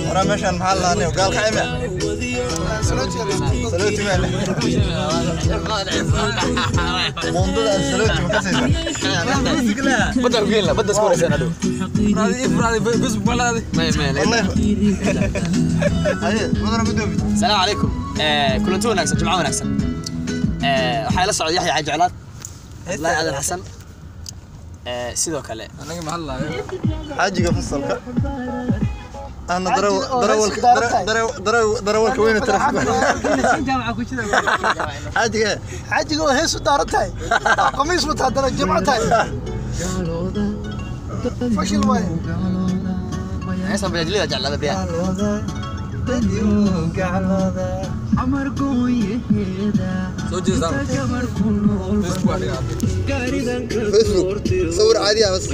ورا مشان محل أنا وقال خيمة سلوتي ماله موندو سلوتي مكسر بدر قيلنا بدر سكور سنة دو فرادي بس بلادي والله هاي بدر بدوبي السلام عليكم كلنتون أحسن جمعون أحسن waxay la socday Yaxya Jaclaad الله عادل حسن sidoo kale anaga maxal laa xaajiga fasalka ana darawalka weyn tarafka jaamaca ku jira xaajiga oo heesu daaratay qamiis wata dara jamcatay fashil way aysan bajliga Jaclaad biya فيسبوك صور عادية بس